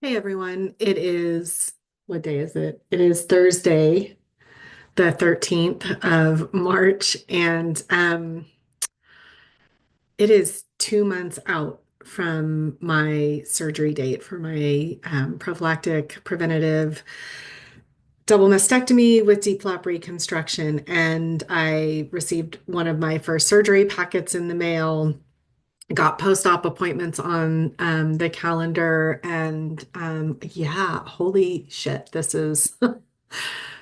Hey everyone, what day is it? It is Thursday, the 13th of March, and it is 2 months out from my surgery date for my prophylactic preventative double mastectomy with DIEP Flap reconstruction. And I received one of my first surgery packets in the mail, got post-op appointments on the calendar, and yeah, holy shit, this is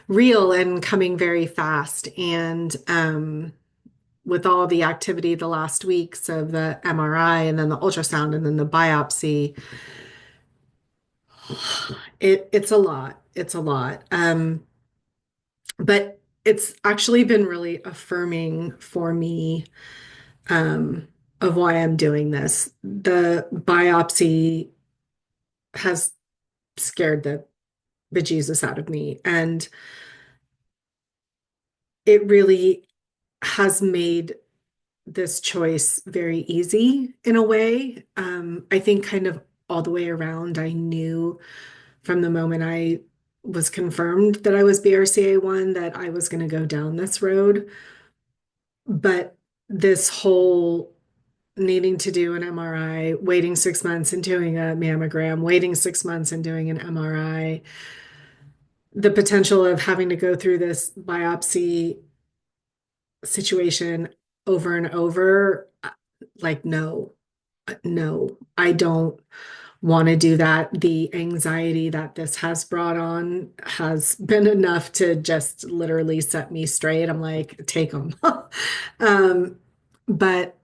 real and coming very fast. And with all the activity the last weeks of the MRI and then the ultrasound and then the biopsy, it's a lot. It's a lot. But it's actually been really affirming for me of why I'm doing this. The biopsy has scared the bejesus out of me, and it really has made this choice very easy in a way. I think kind of all the way around, I knew from the moment I was confirmed that I was BRCA1 that I was going to go down this road. But this whole needing to do an MRI, waiting 6 months and doing a mammogram, waiting 6 months and doing an MRI, the potential of having to go through this biopsy situation over and over, like, no, no, I don't want to do that. The anxiety that this has brought on has been enough to just literally set me straight. I'm like, take them. um, but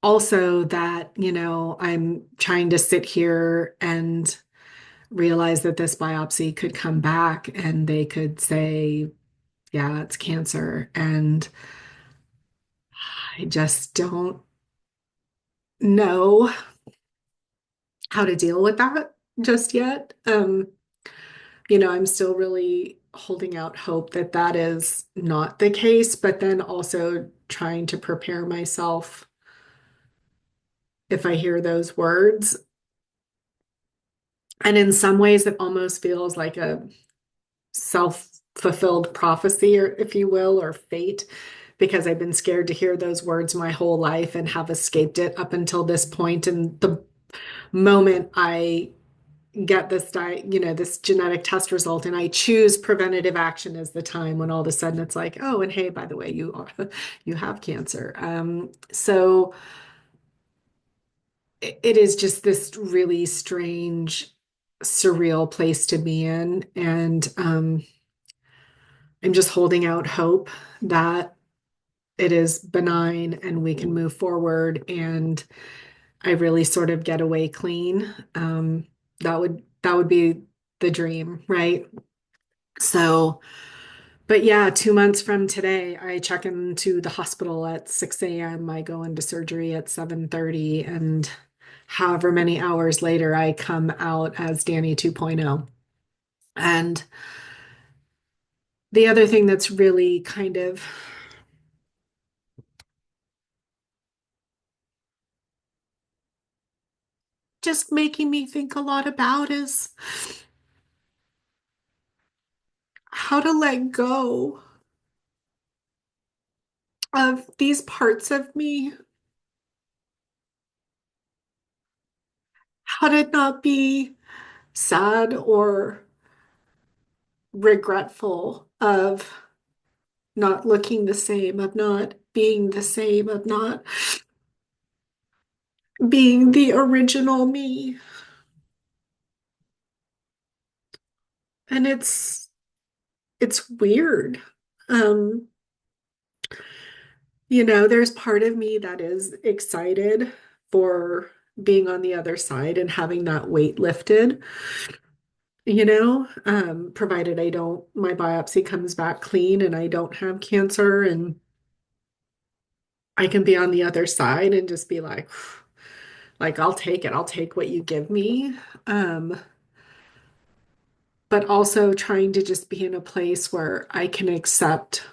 also that, I'm trying to sit here and realize that this biopsy could come back and they could say, yeah, it's cancer. And I just don't know how to deal with that just yet. I'm still really holding out hope that that is not the case, but then also trying to prepare myself if I hear those words. And in some ways, it almost feels like a self-fulfilled prophecy, or if you will, or fate, because I've been scared to hear those words my whole life and have escaped it up until this point. And the moment I get this genetic test result and I choose preventative action as the time when all of a sudden it's like, oh, and hey, by the way, you have cancer. So it is just this really strange, surreal place to be in. And I'm just holding out hope that it is benign and we can move forward and I really sort of get away clean. That would be the dream, right? So, but yeah, 2 months from today, I check into the hospital at 6 a.m. I go into surgery at 7:30, and however many hours later, I come out as Danny 2.0. And the other thing that's really kind of just making me think a lot about is how to let go of these parts of me, how to not be sad or regretful of not looking the same, of not being the same, of not being the original me. And it's weird. Um, there's part of me that is excited for being on the other side and having that weight lifted, provided my biopsy comes back clean and I don't have cancer and I can be on the other side and just be like, I'll take it. I'll take what you give me. Um, but also trying to just be in a place where I can accept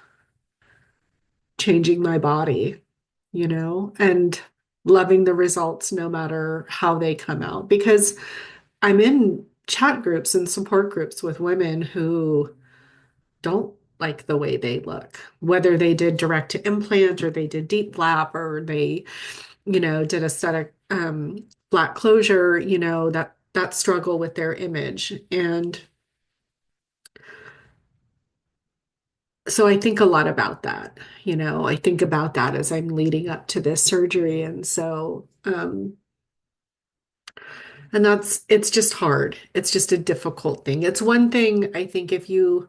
changing my body, and loving the results no matter how they come out. Because I'm in chat groups and support groups with women who don't like the way they look, whether they did direct to implant or they did deep flap or they, did aesthetic flat closure, that struggle with their image. And so I think a lot about that. I think about that as I'm leading up to this surgery. And so, and it's just hard. It's just a difficult thing. It's one thing, I think, if you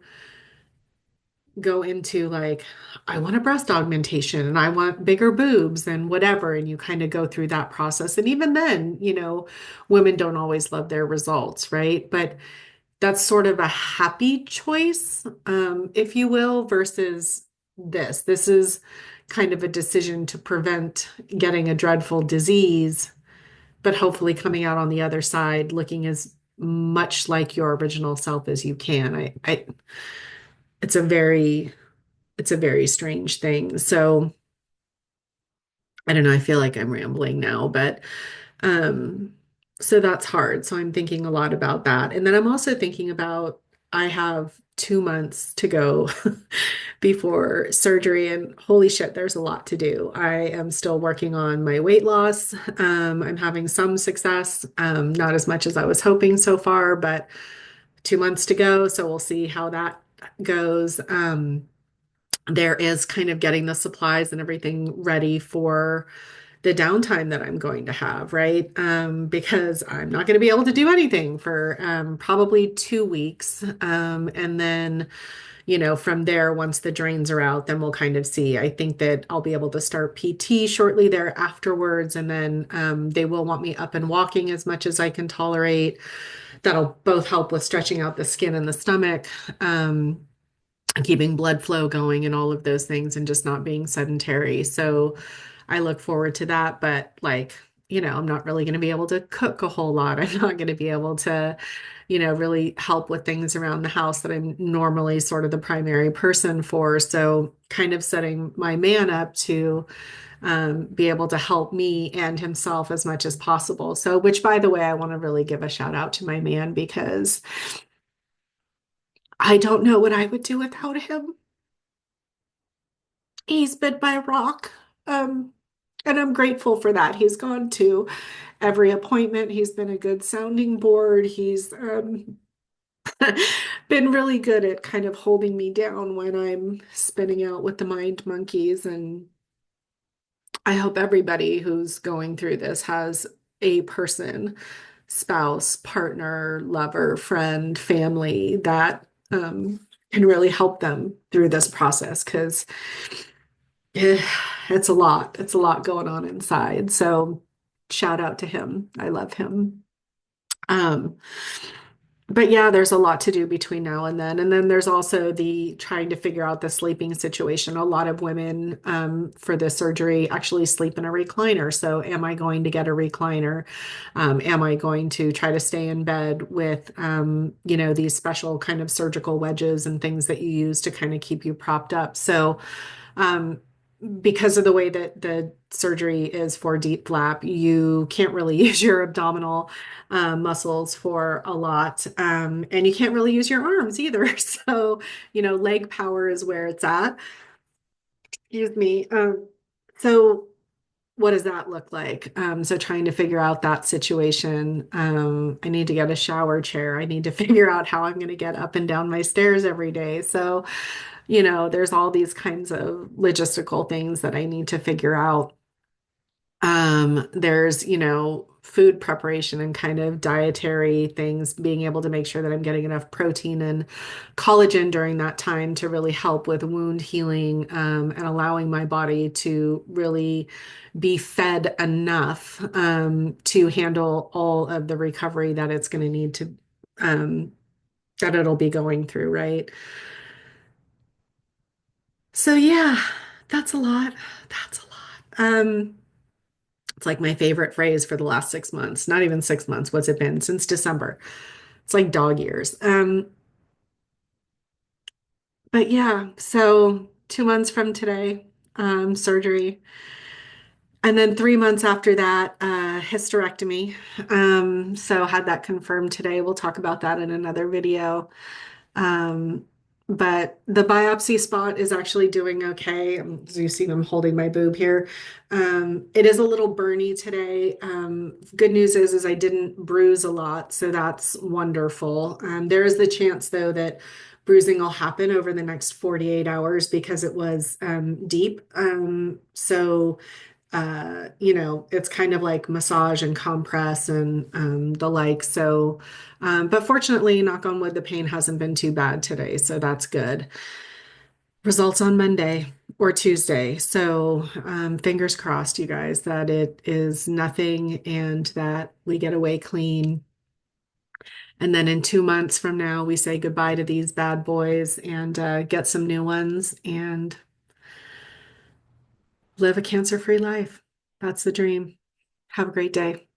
go into like, I want a breast augmentation and I want bigger boobs and whatever, and you kind of go through that process. And even then, women don't always love their results, right? But that's sort of a happy choice, if you will, versus this. This is kind of a decision to prevent getting a dreadful disease, but hopefully coming out on the other side looking as much like your original self as you can. It's a very, it's a very strange thing. So I don't know, I feel like I'm rambling now, but Um, so that's hard. So I'm thinking a lot about that. And then I'm also thinking about I have 2 months to go before surgery, and holy shit, there's a lot to do. I am still working on my weight loss. I'm having some success, not as much as I was hoping so far, but 2 months to go. So we'll see how that goes. There is kind of getting the supplies and everything ready for the downtime that I'm going to have, right? Because I'm not going to be able to do anything for probably 2 weeks. And then, from there, once the drains are out, then we'll kind of see. I think that I'll be able to start PT shortly there afterwards. And then they will want me up and walking as much as I can tolerate. That'll both help with stretching out the skin and the stomach. Keeping blood flow going and all of those things and just not being sedentary. So I look forward to that. But like, I'm not really going to be able to cook a whole lot. I'm not going to be able to, really help with things around the house that I'm normally sort of the primary person for. So kind of setting my man up to be able to help me and himself as much as possible. So, which by the way, I want to really give a shout out to my man because I don't know what I would do without him. He's been my rock. Um, and I'm grateful for that. He's gone to every appointment. He's been a good sounding board. He's been really good at kind of holding me down when I'm spinning out with the mind monkeys. And I hope everybody who's going through this has a person, spouse, partner, lover, friend, family that can really help them through this process because yeah, it's a lot. It's a lot going on inside. So shout out to him. I love him. Um, but yeah, there's a lot to do between now and then. And then there's also the trying to figure out the sleeping situation. A lot of women for this surgery actually sleep in a recliner. So am I going to get a recliner? Am I going to try to stay in bed with, these special kind of surgical wedges and things that you use to kind of keep you propped up? So um, because of the way that the surgery is for DIEP flap, you can't really use your abdominal muscles for a lot. And you can't really use your arms either. So, leg power is where it's at. Excuse me. So what does that look like? So trying to figure out that situation. I need to get a shower chair. I need to figure out how I'm going to get up and down my stairs every day. So, there's all these kinds of logistical things that I need to figure out. There's, food preparation and kind of dietary things, being able to make sure that I'm getting enough protein and collagen during that time to really help with wound healing, and allowing my body to really be fed enough, to handle all of the recovery that it's going to need to, that it'll be going through, right? So yeah, that's a lot. That's a lot. It's like my favorite phrase for the last 6 months. Not even 6 months. What's it been? Since December. It's like dog years. But yeah, so 2 months from today, surgery. And then 3 months after that, hysterectomy. So had that confirmed today. We'll talk about that in another video. Um, but the biopsy spot is actually doing okay. As you see, I'm holding my boob here. It is a little burny today. Good news is I didn't bruise a lot, so that's wonderful. There is the chance, though, that bruising will happen over the next 48 hours because it was deep. It's kind of like massage and compress and the like. But fortunately, knock on wood, the pain hasn't been too bad today, so that's good. Results on Monday or Tuesday. So fingers crossed, you guys, that it is nothing and that we get away clean. And then in 2 months from now, we say goodbye to these bad boys and get some new ones and live a cancer-free life. That's the dream. Have a great day.